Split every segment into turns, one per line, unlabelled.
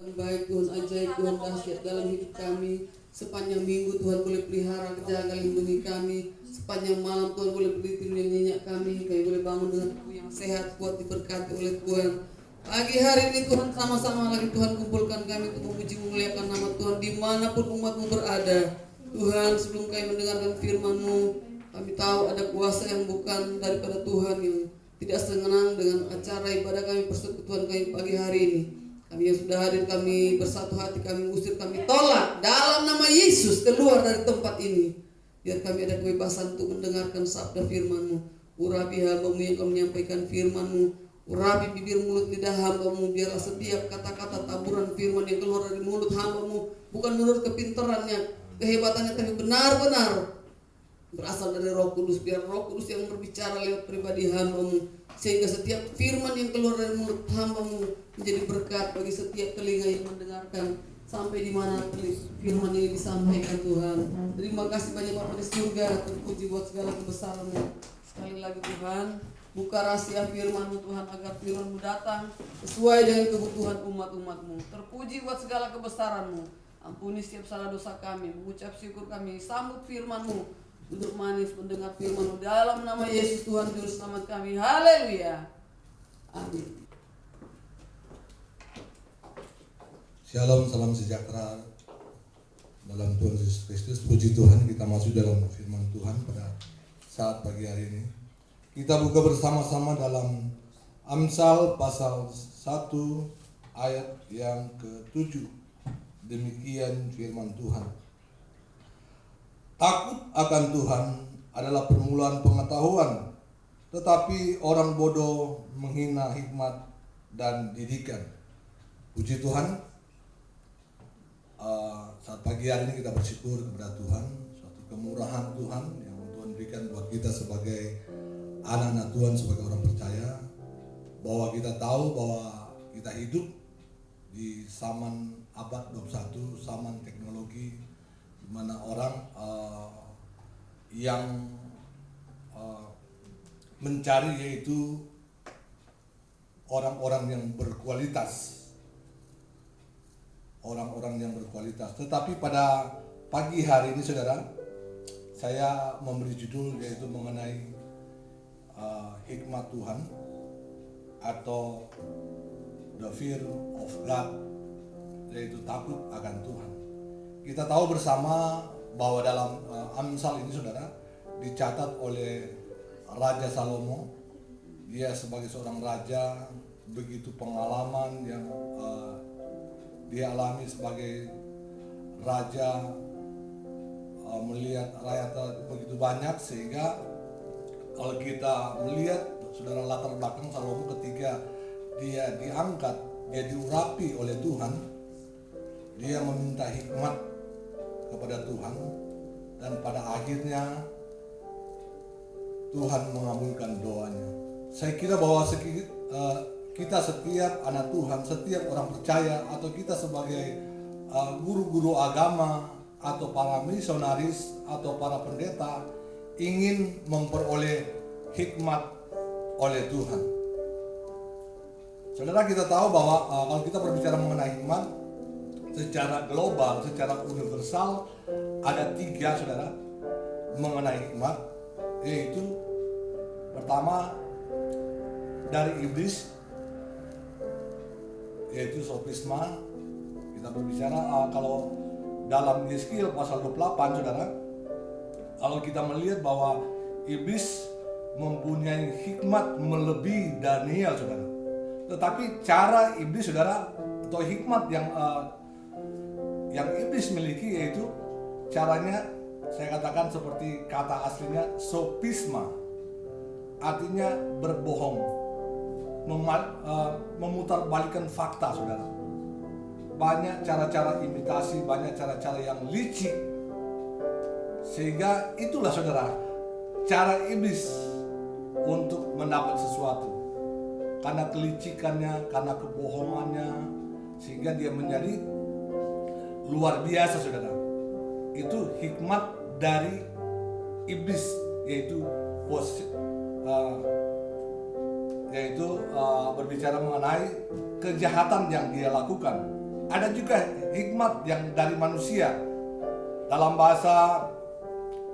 perbuatan baik Tuhan, ajaib Tuhan, dahsyat dalam hidup kami. Sepanjang minggu Tuhan boleh pelihara, jaga, lindungi kami. Sepanjang malam Tuhan boleh beri tidur yang nyenyak kami. Kami boleh bangun dengan tubuh yang sehat, kuat, diberkati oleh Tuhan. Pagi hari ini Tuhan, sama-sama lagi Tuhan kumpulkan kami untuk memuji memuliakan nama Tuhan dimanapun umat-Mu berada. Tuhan, sebelum kami mendengarkan firman-Mu, kami tahu ada kuasa yang bukan daripada Tuhan, yang tidak senang dengan acara ibadah kami, persekutuan kami pagi hari ini. Kami yang sudah hadir, kami bersatu hati, kami usir, kami tolak dalam nama Yesus keluar dari tempat ini. Biar kami ada kebebasan untuk mendengarkan sabda firman-Mu. Urapi hamba-Mu yang kau menyampaikan firman-Mu. Urapi bibir, mulut, lidah hamba-Mu. Biarlah setiap kata-kata taburan firman yang keluar dari mulut hamba-Mu bukan menurut kepintarannya, kehebatannya, tapi benar-benar berasal dari Roh Kudus. Biar Roh Kudus yang berbicara lewat pribadi hamba-Mu, sehingga setiap firman yang keluar dari mulut hamba-Mu menjadi berkat bagi setiap telinga yang mendengarkan, sampai di mana firman ini disampaikan Tuhan. Terima kasih banyak Bapa di surga, terpuji buat segala kebesaran-Mu. Sekali lagi Tuhan, buka rahasia firman-Mu Tuhan, agar firman-Mu datang sesuai dengan kebutuhan umat-umat-Mu. Terpuji buat segala kebesaran-Mu. Ampuni setiap salah dosa kami, mengucap syukur kami, sambut firman-Mu, duduk manis mendengar firman-Mu dalam nama Yesus Tuhan Juru Selamat kami. Haleluya. Amin.
Shalom, salam sejahtera dalam Tuhan Yesus Kristus. Puji Tuhan, kita masuk dalam firman Tuhan pada saat pagi hari ini. Kita buka bersama-sama dalam Amsal pasal 1 ayat yang ke-7. Demikian firman Tuhan. Takut akan Tuhan adalah permulaan pengetahuan, tetapi orang bodoh menghina hikmat dan didikan. Puji Tuhan, saat pagi hari ini kita bersyukur kepada Tuhan, suatu kemurahan Tuhan yang Tuhan berikan buat kita sebagai anak-anak Tuhan, sebagai orang percaya, bahwa kita tahu bahwa kita hidup di zaman abad 21, zaman teknologi, di mana orang yang mencari yaitu orang-orang yang berkualitas. Orang-orang yang berkualitas. Tetapi pada pagi hari ini saudara, saya memberi judul yaitu mengenai hikmat Tuhan atau the fear of God, yaitu takut akan Tuhan. Kita tahu bersama bahwa dalam Amsal ini saudara dicatat oleh Raja Salomo. Dia sebagai seorang raja begitu pengalaman yang dia alami sebagai raja, melihat rakyat begitu banyak, sehingga kalau kita melihat saudara latar belakang Salomo ketika dia diangkat, dia diurapi oleh Tuhan, dia meminta hikmat kepada Tuhan, dan pada akhirnya Tuhan mengabulkan doanya. Saya kira bahwa kita setiap anak Tuhan, setiap orang percaya, atau kita sebagai guru-guru agama, atau para misionaris, atau para pendeta, ingin memperoleh hikmat oleh Tuhan. Saudara, kita tahu bahwa kalau kita berbicara mengenai hikmat, secara global, secara universal, ada 3 saudara mengenai hikmat, yaitu pertama dari iblis, yaitu sofisma. Kita berbicara kalau dalam Yeskiel pasal 28 saudara, kalau kita melihat bahwa iblis mempunyai hikmat melebihi Daniel saudara. Tetapi cara iblis saudara, atau hikmat yang iblis miliki, yaitu caranya, saya katakan seperti kata aslinya sofisma, artinya berbohong, memutarbalikkan fakta saudara. Banyak cara-cara imitasi, banyak cara-cara yang licik, sehingga itulah saudara cara iblis untuk mendapat sesuatu. Karena kelicikannya, karena kebohongannya, sehingga dia menjadi luar biasa saudara. Itu hikmat dari iblis, yaitu berbicara mengenai kejahatan yang dia lakukan. ada juga hikmat yang dari manusia. Dalam bahasa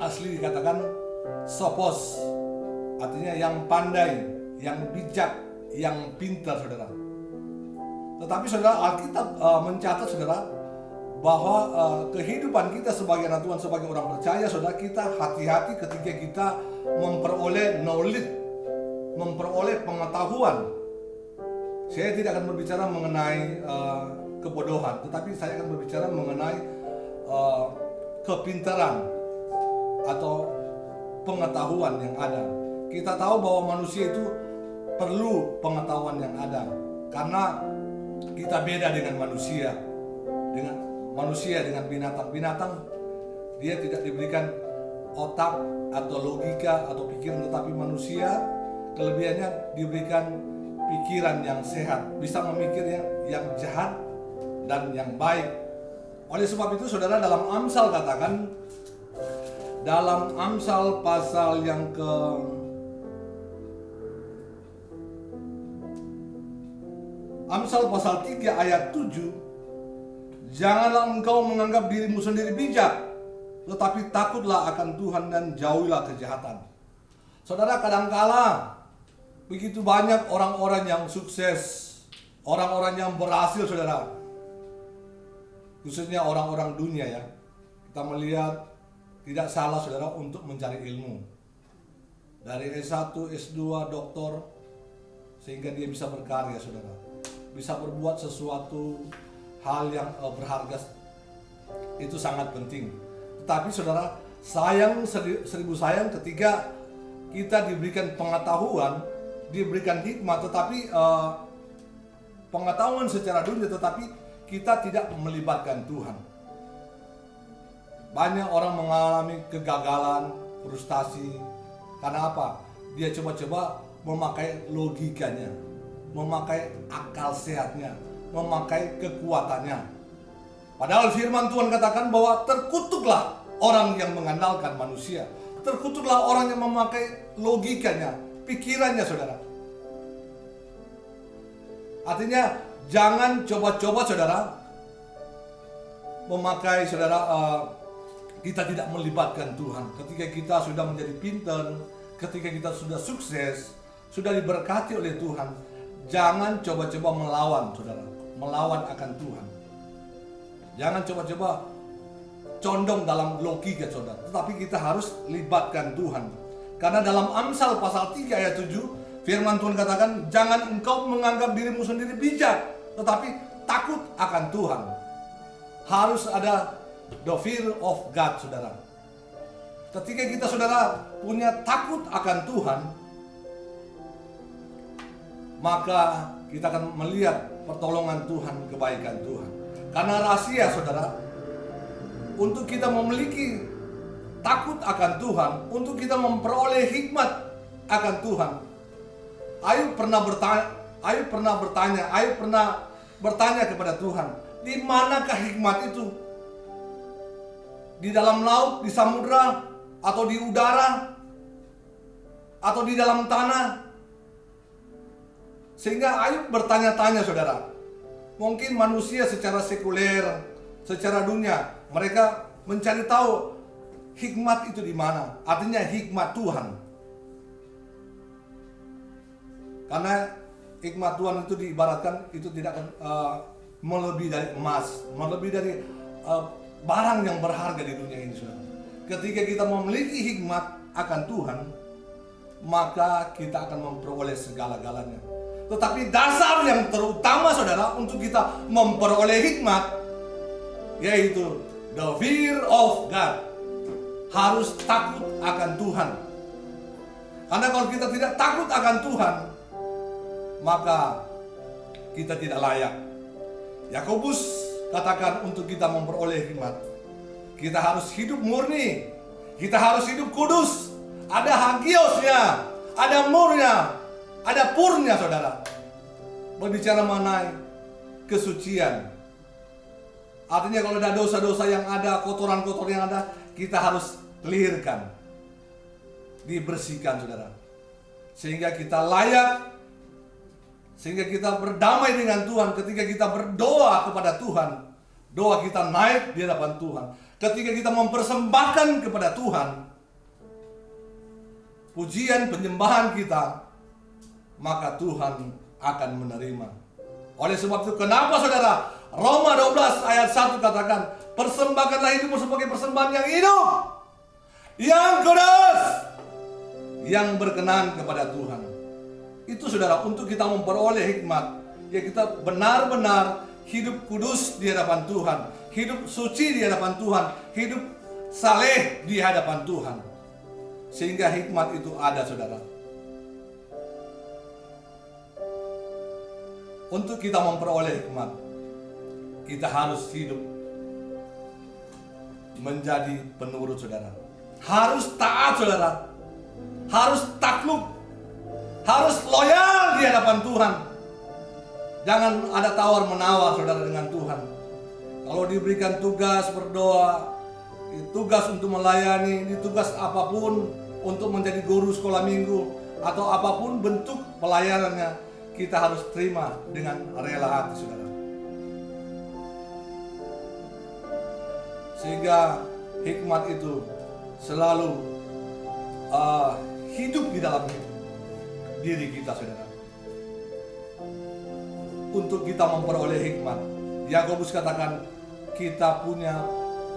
asli dikatakan sophos, artinya yang pandai, yang bijak, yang pintar, saudara. Tetapi saudara, Alkitab mencatat saudara bahwa kehidupan kita sebagai anak Tuhan, sebagai orang percaya, saudara, kita hati-hati ketika kita memperoleh knowledge, memperoleh pengetahuan. Saya tidak akan berbicara mengenai kebodohan, tetapi saya akan berbicara mengenai kepintaran atau pengetahuan yang ada. Kita tahu bahwa manusia itu perlu pengetahuan yang ada, karena kita beda dengan manusia, dengan binatang. Dia tidak diberikan otak atau logika atau pikiran, tetapi manusia kelebihannya diberikan pikiran yang sehat, bisa memikir yang jahat dan yang baik. Oleh sebab itu saudara, dalam Amsal katakan, dalam Amsal pasal yang Amsal pasal 3 ayat 7, janganlah engkau menganggap dirimu sendiri bijak, tetapi takutlah akan Tuhan dan jauhilah kejahatan. Saudara, kadangkala begitu banyak orang-orang yang sukses, orang-orang yang berhasil, saudara, khususnya orang-orang dunia ya. Kita melihat tidak salah saudara untuk mencari ilmu. Dari S1, S2, doktor, sehingga dia bisa berkarya, saudara. Bisa berbuat sesuatu hal yang berharga, itu sangat penting. Tetapi saudara, sayang seribu sayang ketika kita diberikan pengetahuan, diberikan hikmat, tetapi pengetahuan secara dunia, tetapi kita tidak melibatkan Tuhan. Banyak orang mengalami kegagalan, frustasi. Karena apa? Dia coba-coba memakai logikanya, memakai akal sehatnya, memakai kekuatannya. Padahal firman Tuhan katakan bahwa terkutuklah orang yang mengandalkan manusia. Terkutuklah orang yang memakai logikanya, pikirannya, saudara. Artinya jangan coba-coba saudara memakai, saudara, kita tidak melibatkan Tuhan. Ketika kita sudah menjadi pintar, ketika kita sudah sukses, sudah diberkati oleh Tuhan, jangan coba-coba melawan, saudara, melawan akan Tuhan. Jangan coba-coba condong dalam logika, saudara, tetapi kita harus libatkan Tuhan. Karena dalam Amsal pasal 3 ayat 7, firman Tuhan katakan, jangan engkau menganggap dirimu sendiri bijak, tetapi takut akan Tuhan. Harus ada the fear of God, saudara. Ketika kita, saudara, punya takut akan Tuhan, maka kita akan melihat pertolongan Tuhan, kebaikan Tuhan. Karena rahasia, saudara, untuk kita memiliki takut akan Tuhan, untuk kita memperoleh hikmat akan Tuhan, Ayub pernah bertanya kepada Tuhan, di manakah hikmat itu? Di dalam laut, di samudra, atau di udara, atau di dalam tanah? Sehingga Ayub bertanya-tanya, saudara. Mungkin manusia secara sekuler, secara dunia, mereka mencari tahu hikmat itu di mana. Artinya hikmat Tuhan. Karena hikmat Tuhan itu diibaratkan itu tidak melebihi dari emas, melebihi dari barang yang berharga di dunia ini, saudara. Ketika kita memiliki hikmat akan Tuhan, maka kita akan memperoleh segala-galanya. Tetapi dasar yang terutama, saudara, untuk kita memperoleh hikmat, yaitu the fear of God. Harus takut akan Tuhan. Karena kalau kita tidak takut akan Tuhan, maka kita tidak layak. Yakobus katakan untuk kita memperoleh hikmat, kita harus hidup murni, kita harus hidup kudus. Ada hagiosnya, ada murnya, ada purnya, saudara. Berbicara mengenai kesucian, artinya kalau ada dosa-dosa yang ada, kotoran-kotoran yang ada, kita harus clearkan, dibersihkan, saudara, sehingga kita layak
Sehingga kita berdamai dengan Tuhan ketika kita berdoa kepada Tuhan. Doa kita naik di hadapan Tuhan. Ketika kita mempersembahkan kepada Tuhan pujian penyembahan kita, maka Tuhan akan menerima. Oleh sebab itu, kenapa saudara? Roma 12 ayat 1 katakan, persembahkanlah hidupmu sebagai persembahan yang hidup, yang kudus, yang berkenan kepada Tuhan. Itu saudara, untuk kita memperoleh hikmat, ya kita benar-benar hidup kudus di hadapan Tuhan, hidup suci di hadapan Tuhan, hidup saleh di hadapan Tuhan. Sehingga hikmat itu ada saudara. Untuk kita memperoleh hikmat, kita harus hidup menjadi penurut saudara. Harus taat saudara. Harus takluk. Harus loyal di hadapan Tuhan. Jangan ada tawar-menawar saudara dengan Tuhan. Kalau diberikan tugas berdoa, tugas untuk melayani, tugas apapun untuk menjadi guru sekolah minggu, atau apapun bentuk pelayanannya, kita harus terima dengan rela hati saudara. Sehingga hikmat itu selalu hidup di dalam diri kita saudara. Untuk kita memperoleh hikmat, Yakobus katakan kita punya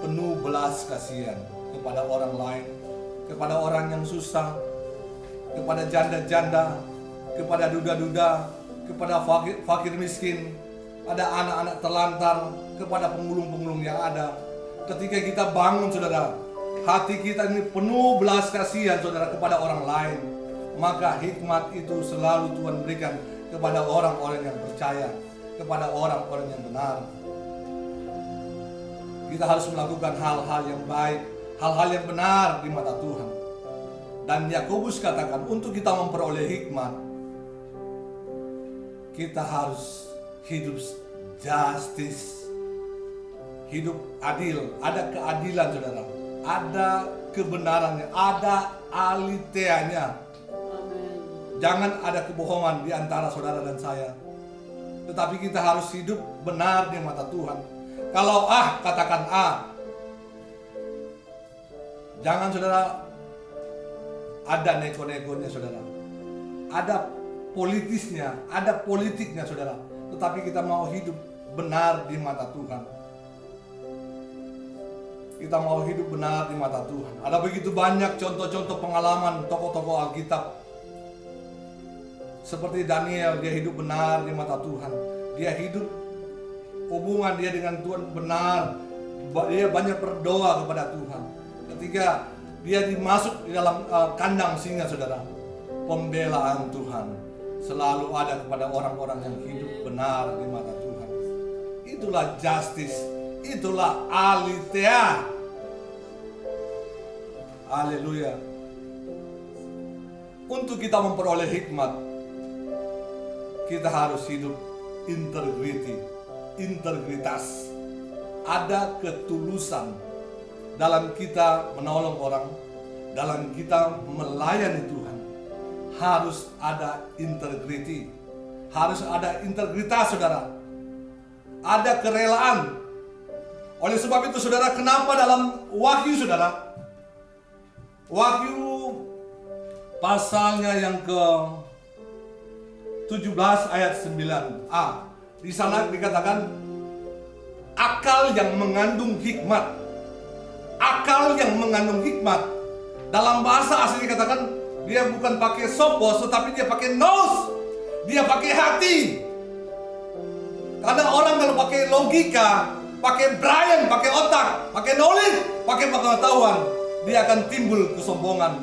penuh belas kasihan kepada orang lain, kepada orang yang susah, kepada janda-janda, kepada duda-duda, kepada fakir miskin, ada anak-anak terlantar, kepada pemulung-pemulung yang ada. Ketika kita bangun saudara, hati kita ini penuh belas kasihan saudara kepada orang lain, maka hikmat itu selalu Tuhan berikan kepada orang-orang yang percaya, kepada orang-orang yang benar. Kita harus melakukan hal-hal yang baik, hal-hal yang benar di mata Tuhan. Dan Yakobus katakan untuk kita memperoleh hikmat, kita harus hidup justice, hidup adil. Ada keadilan saudara, ada kebenarannya, ada aliteanya. Jangan ada kebohongan di antara saudara dan saya. Tetapi kita harus hidup benar di mata Tuhan. Kalau katakan jangan saudara ada neko-nekonya saudara. Ada politisnya, ada politiknya saudara. Tetapi kita mau hidup benar di mata Tuhan. Kita mau hidup benar di mata Tuhan. Ada begitu banyak contoh-contoh pengalaman tokoh-tokoh Alkitab. Seperti Daniel, dia hidup benar di mata Tuhan. Dia hidup hubungan dia dengan Tuhan benar. Dia banyak berdoa kepada Tuhan. Ketika dia dimasuk di dalam kandang singa saudara, pembelaan Tuhan selalu ada kepada orang-orang yang hidup benar di mata Tuhan. Itulah justice, itulah aletheia. Haleluya. Untuk kita memperoleh hikmat, kita harus hidup integritas. Ada ketulusan dalam kita menolong orang, dalam kita melayani Tuhan. Harus ada integriti, harus ada integritas saudara. Ada kerelaan. Oleh sebab itu saudara, kenapa dalam Wahyu saudara, Wahyu pasalnya yang ke 17 ayat 9a, di sana dikatakan akal yang mengandung hikmat. Akal yang mengandung hikmat. Dalam bahasa asli dikatakan dia bukan pakai sopos, tetapi dia pakai nous. Dia pakai hati. Karena orang kalau pakai logika, pakai brain, pakai otak, pakai knowledge, pakai pengetahuan, dia akan timbul kesombongan.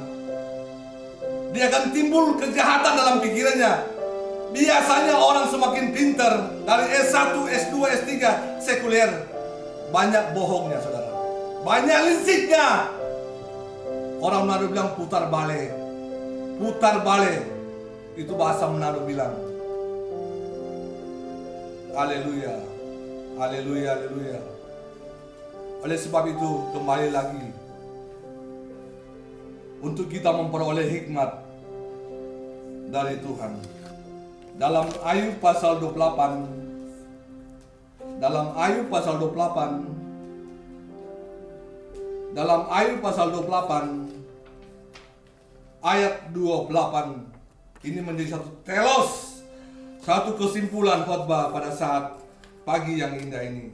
Dia akan timbul kejahatan dalam pikirannya. Biasanya orang semakin pintar dari S1, S2, S3 sekuler, banyak bohongnya saudara, banyak lisiknya. Orang Manado bilang putar balik. Putar balik itu bahasa Manado bilang. Haleluya, haleluya, haleluya. Oleh sebab itu kembali lagi, untuk kita memperoleh hikmat dari Tuhan, Dalam Ayub pasal 28, dalam Ayub pasal 28, ayat 28, ini menjadi satu telos, satu kesimpulan khotbah pada saat pagi yang indah ini.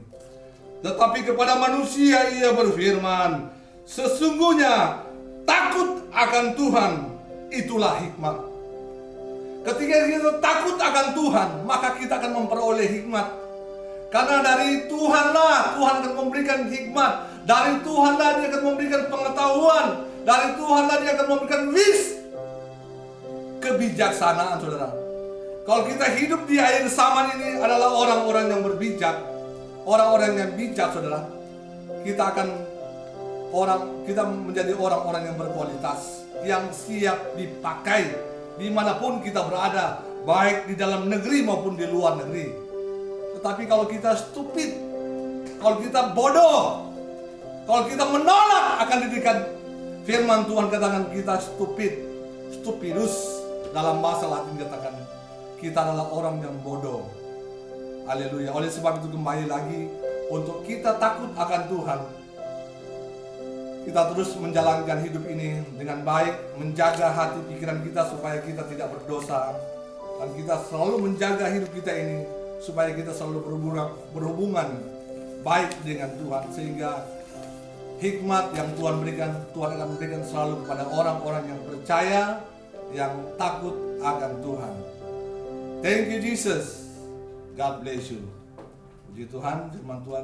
Tetapi kepada manusia ia berfirman, sesungguhnya takut akan Tuhan itulah hikmat. Ketika kita takut akan Tuhan, maka kita akan memperoleh hikmat. Karena dari Tuhanlah Tuhan akan memberikan hikmat. Dari Tuhanlah Dia akan memberikan pengetahuan. Dari Tuhanlah Dia akan memberikan kebijaksanaan, saudara. Kalau kita hidup di akhir zaman ini adalah orang-orang yang berbijak, orang-orang yang bijak, saudara. Kita menjadi orang-orang yang berkualitas, yang siap dipakai dimanapun kita berada, baik di dalam negeri maupun di luar negeri. Tetapi kalau kita stupid, kalau kita bodoh, kalau kita menolak akan didikan firman Tuhan, katakan kita stupidus. Dalam bahasa Latin katakan kita adalah orang yang bodoh. Haleluya. Oleh sebab itu kembali lagi, untuk kita takut akan Tuhan, kita terus menjalankan hidup ini dengan baik, menjaga hati pikiran kita supaya kita tidak berdosa, dan kita selalu menjaga hidup kita ini supaya kita selalu berhubungan baik dengan Tuhan, sehingga hikmat yang Tuhan berikan, Tuhan akan berikan selalu kepada orang-orang yang percaya, yang takut akan Tuhan. Thank you Jesus. God bless you. Puji Tuhan, firman Tuhan